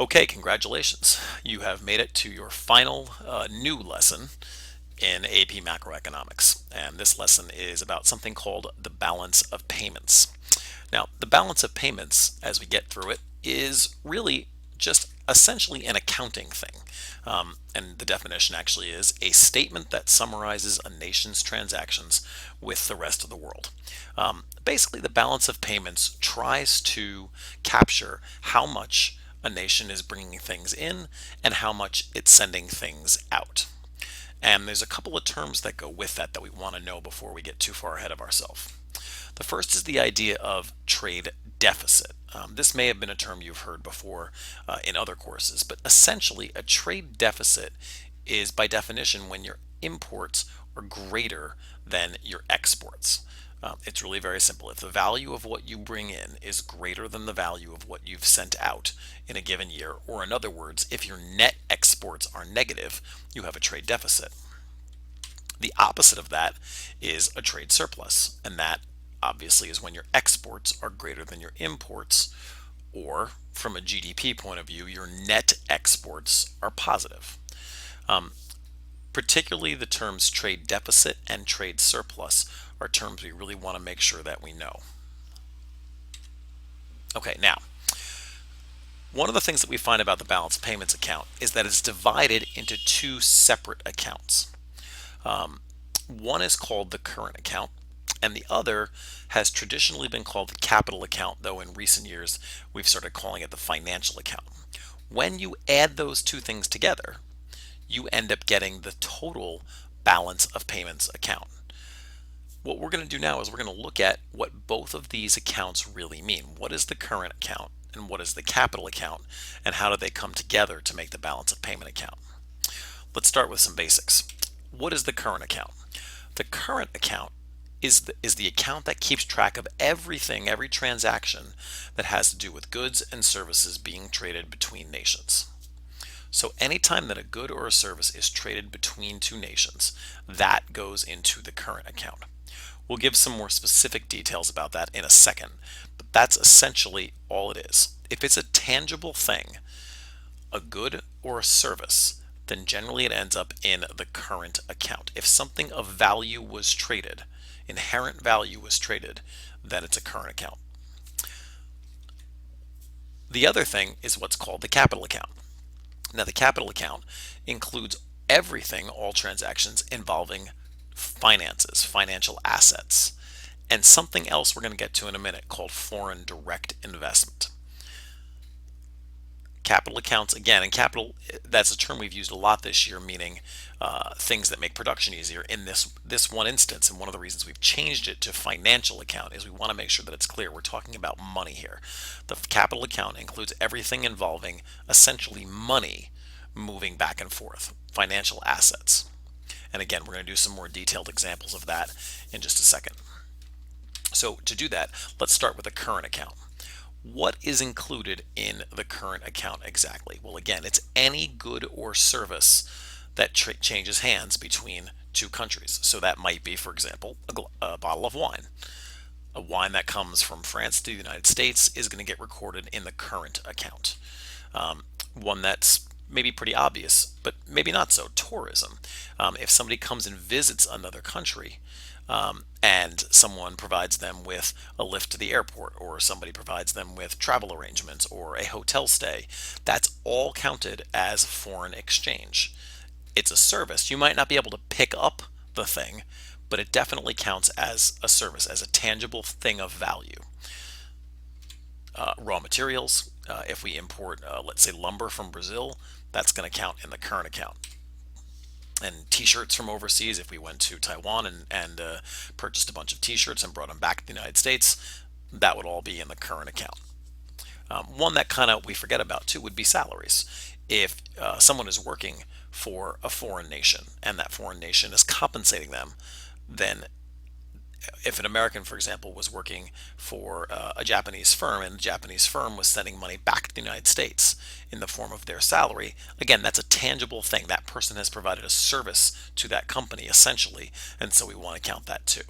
Okay, congratulations. You have made it to your final new lesson in AP Macroeconomics. And this lesson is about something called the balance of payments. Now, the balance of payments, as we get through it, is really just essentially an accounting thing. And the definition actually is a statement that summarizes a nation's transactions with the rest of the world. Basically, the balance of payments tries to capture how much a nation is bringing things in and how much it's sending things out. And there's a couple of terms that go with that we want to know before we get too far ahead of ourselves. The first is the idea of trade deficit. This may have been a term you've heard before in other courses, but essentially a trade deficit is by definition when your imports are greater than your exports. It's really very simple. If the value of what you bring in is greater than the value of what you've sent out in a given year, or in other words, if your net exports are negative, you have a trade deficit. The opposite of that is a trade surplus, and that obviously is when your exports are greater than your imports, or from a GDP point of view, your net exports are positive. Um, Particularly the terms trade deficit and trade surplus are terms we really want to make sure that we know. Okay, now, one of the things that we find about the balance payments account is that it's divided into two separate accounts. Um, One is called the current account, and the other has traditionally been called the capital account, though in recent years we've started calling it the financial account. When you add those two things together, you end up getting the total balance of payments account. What we're going to do now is we're going to look at what both of these accounts really mean. What is the current account and what is the capital account, and how do they come together to make the balance of payment account? Let's start with some basics. What is the current account? The current account is the account that keeps track of everything, every transaction that has to do with goods and services being traded between nations. So anytime that a good or a service is traded between two nations, that goes into the current account. We'll give some more specific details about that in a second, but that's essentially all it is. If it's a tangible thing, a good or a service, then generally it ends up in the current account. If something of value was traded, inherent value was traded, then it's a current account. The other thing is what's called the capital account. Now, the capital account includes everything, all transactions involving finances, financial assets, and something else we're going to get to in a minute called foreign direct investment. Capital accounts, again, and capital, that's a term we've used a lot this year, meaning things that make production easier. In this one instance, and one of the reasons we've changed it to financial account is we want to make sure that it's clear we're talking about money here. The capital account includes everything involving essentially money moving back and forth, financial assets. And again, we're going to do some more detailed examples of that in just a second. So to do that, let's start with the current account. What is included in the current account exactly? Well, again, it's any good or service that changes hands between two countries. So that might be, for example, a bottle of wine. A wine that comes from France to the United States is going to get recorded in the current account. One that's maybe pretty obvious, but maybe not so, tourism. If somebody comes and visits another country, and someone provides them with a lift to the airport, or somebody provides them with travel arrangements or a hotel stay, that's all counted as foreign exchange. It's a service. You might not be able to pick up the thing, but it definitely counts as a service, as a tangible thing of value. Raw materials, if we import, let's say, lumber from Brazil, that's going to count in the current account. And t-shirts from overseas, if we went to Taiwan and purchased a bunch of t-shirts and brought them back to the United States, that would all be in the current account. One that kind of we forget about too would be salaries. If someone is working for a foreign nation and that foreign nation is compensating them, then if an American, for example, was working for a Japanese firm and the Japanese firm was sending money back to the United States in the form of their salary, again, that's a tangible thing. That person has provided a service to that company essentially, and so we want to count that too.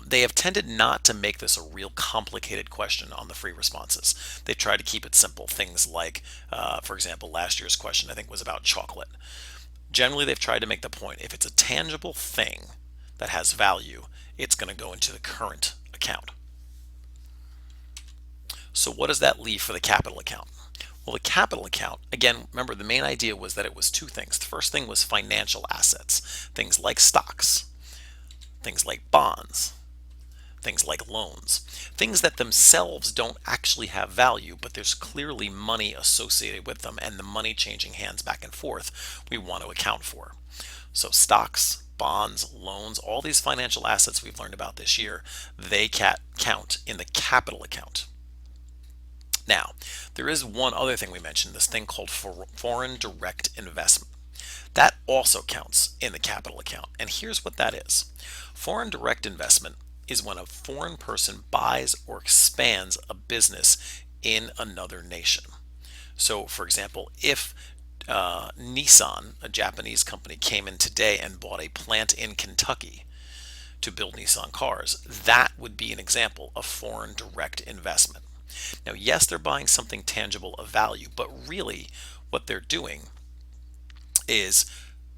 They have tended not to make this a real complicated question on the free responses. They try to keep it simple. Things like, for example, last year's question I think was about chocolate. Generally, they've tried to make the point if it's a tangible thing that has value, it's going to go into the current account. So what does that leave for the capital account? Well, the capital account, again, remember the main idea was that it was two things. The first thing was financial assets, things like stocks, things like bonds, things like loans, things that themselves don't actually have value, but there's clearly money associated with them and the money changing hands back and forth we want to account for. So stocks, bonds, loans, all these financial assets we've learned about this year, they count in the capital account. Now, there is one other thing we mentioned, this thing called foreign direct investment. That also counts in the capital account. And here's what that is. Foreign direct investment is when a foreign person buys or expands a business in another nation. So, for example, if Nissan, a Japanese company, came in today and bought a plant in Kentucky to build Nissan cars, that would be an example of foreign direct investment. Now, yes, they're buying something tangible of value, but really what they're doing is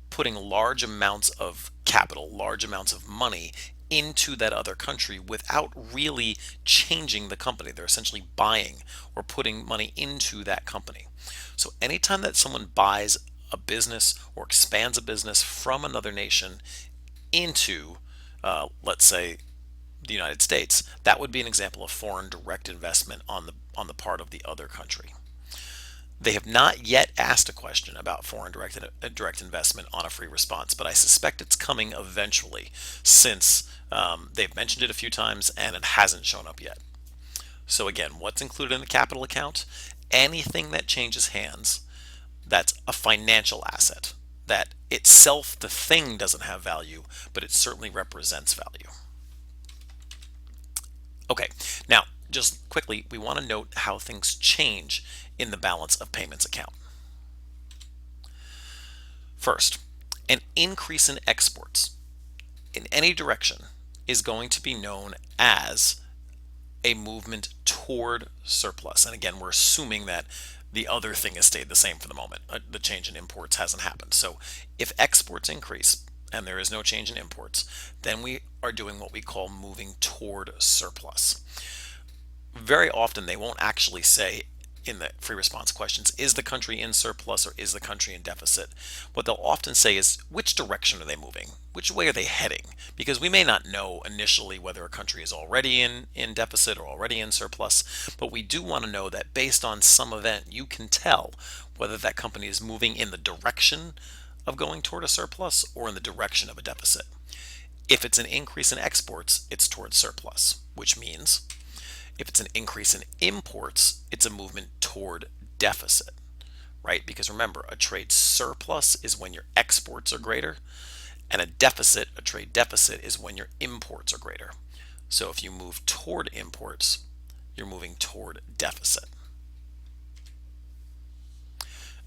putting large amounts of capital, large amounts of money into that other country without really changing the company. They're essentially buying or putting money into that company. So anytime that someone buys a business or expands a business from another nation into, let's say, the United States, that would be an example of foreign direct investment on the part of the other country. They have not yet asked a question about foreign direct investment on a free response, but I suspect it's coming eventually since they've mentioned it a few times and it hasn't shown up yet. So again, what's included in the capital account? Anything that changes hands that's a financial asset. That itself, the thing doesn't have value, but it certainly represents value. Okay, now just quickly, we want to note how things change in the balance of payments account. First, an increase in exports in any direction is going to be known as a movement toward surplus. And again, we're assuming that the other thing has stayed the same for the moment. The change in imports hasn't happened. So if exports increase and there is no change in imports, then we are doing what we call moving toward surplus. Very often they won't actually say in the free response questions, is the country in surplus or is the country in deficit? What they'll often say is, which direction are they moving? Which way are they heading? Because we may not know initially whether a country is already in deficit or already in surplus, but we do want to know that based on some event, you can tell whether that company is moving in the direction of going toward a surplus or in the direction of a deficit. If it's an increase in exports, it's towards surplus, which means if it's an increase in imports, it's a movement toward deficit, right? Because remember, a trade surplus is when your exports are greater, and a deficit, a trade deficit, is when your imports are greater. So if you move toward imports, you're moving toward deficit.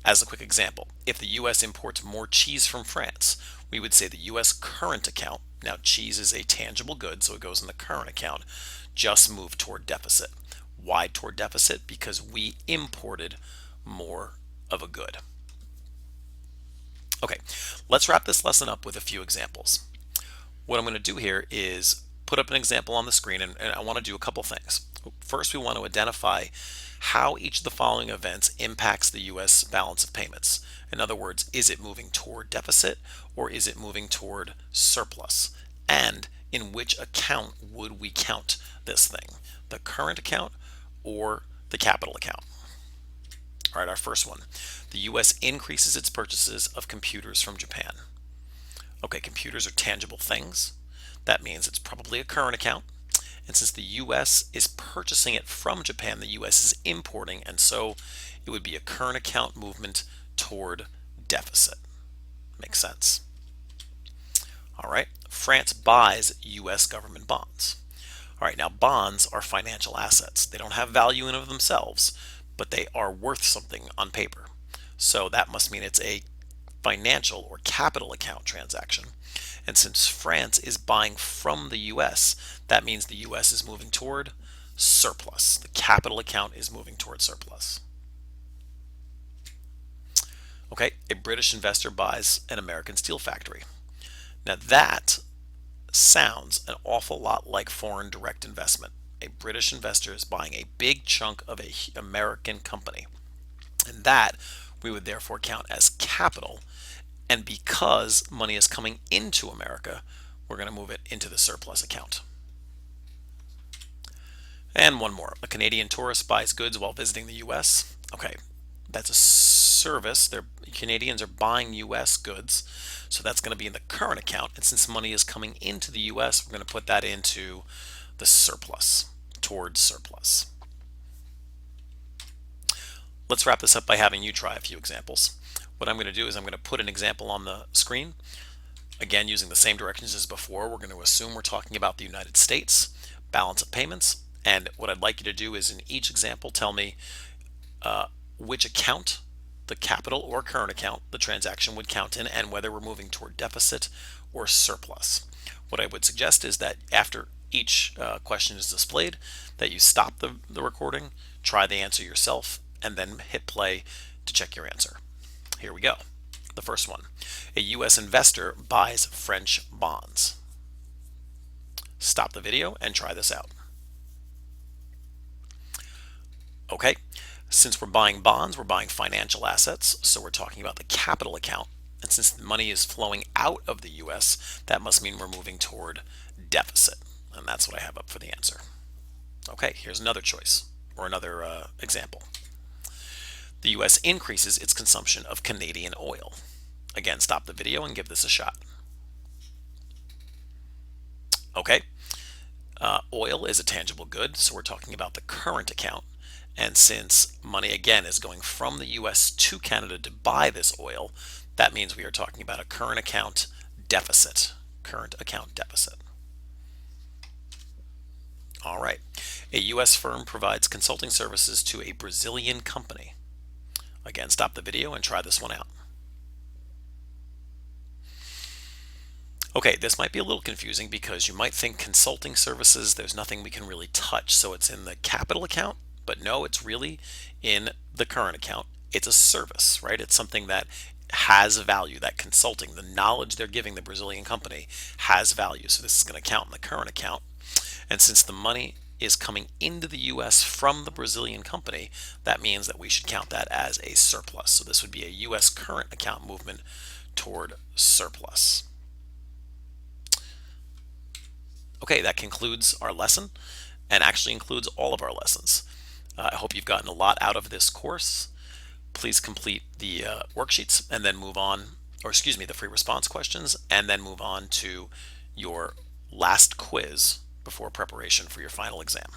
As a quick example, if the US imports more cheese from France, we would say the US current account, now cheese is a tangible good, so it goes in the current account, just moved toward deficit. Why toward deficit? Because we imported more of a good. Okay, let's wrap this lesson up with a few examples. What I'm going to do here is put up an example on the screen, and I want to do a couple things. First, we want to identify how each of the following events impacts the U.S. balance of payments. In other words, is it moving toward deficit or is it moving toward surplus? And in which account would we count this thing? The current account or the capital account? All right, our first one. The U.S. increases its purchases of computers from Japan. Okay, computers are tangible things. That means it's probably a current account. And since the US is purchasing it from Japan, the US is importing, and so it would be a current account movement toward deficit. Makes sense. All right, France buys US government bonds. All right, now bonds are financial assets. They don't have value in and of themselves, but they are worth something on paper. So that must mean it's a financial or capital account transaction. And since France is buying from the US, that means the US is moving toward surplus. The capital account is moving toward surplus. Okay, a British investor buys an American steel factory. Now that sounds an awful lot like foreign direct investment. A British investor is buying a big chunk of a American company, and that we would therefore count as capital. And because money is coming into America, we're going to move it into the surplus account. And one more. A Canadian tourist buys goods while visiting the US. Okay, that's a service. Canadians are buying US goods, so that's going to be in the current account. And since money is coming into the US, we're going to put that into the surplus, towards surplus. Let's wrap this up by having you try a few examples. What I'm going to do is I'm going to put an example on the screen. Again, using the same directions as before, we're going to assume we're talking about the United States, balance of payments. And what I'd like you to do is in each example, tell me which account, the capital or current account, the transaction would count in, and whether we're moving toward deficit or surplus. What I would suggest is that after each question is displayed, that you stop the recording, try the answer yourself, and then hit play to check your answer. Here we go. The first one. A U.S. investor buys French bonds. Stop the video and try this out. Okay, since we're buying bonds, we're buying financial assets, so we're talking about the capital account. And since the money is flowing out of the US, that must mean we're moving toward deficit. And that's what I have up for the answer. Okay, here's another choice, or another example. The US increases its consumption of Canadian oil. Again, stop the video and give this a shot. Okay, oil is a tangible good, so we're talking about the current account. And since money again is going from the US to Canada to buy this oil, that means we are talking about a current account deficit. Current account deficit. All right. A US firm provides consulting services to a Brazilian company. Again, stop the video and try this one out. Okay, this might be a little confusing because you might think consulting services, there's nothing we can really touch, so it's in the capital account. But no, it's really in the current account. It's a service, right? It's something that has value. That consulting, the knowledge they're giving the Brazilian company has value. So this is going to count in the current account. And since the money is coming into the US from the Brazilian company, that means that we should count that as a surplus. So this would be a US current account movement toward surplus. Okay, that concludes our lesson and actually includes all of our lessons. I hope you've gotten a lot out of this course. Please complete the worksheets and then move on, or excuse me, the free response questions, and then move on to your last quiz before preparation for your final exam.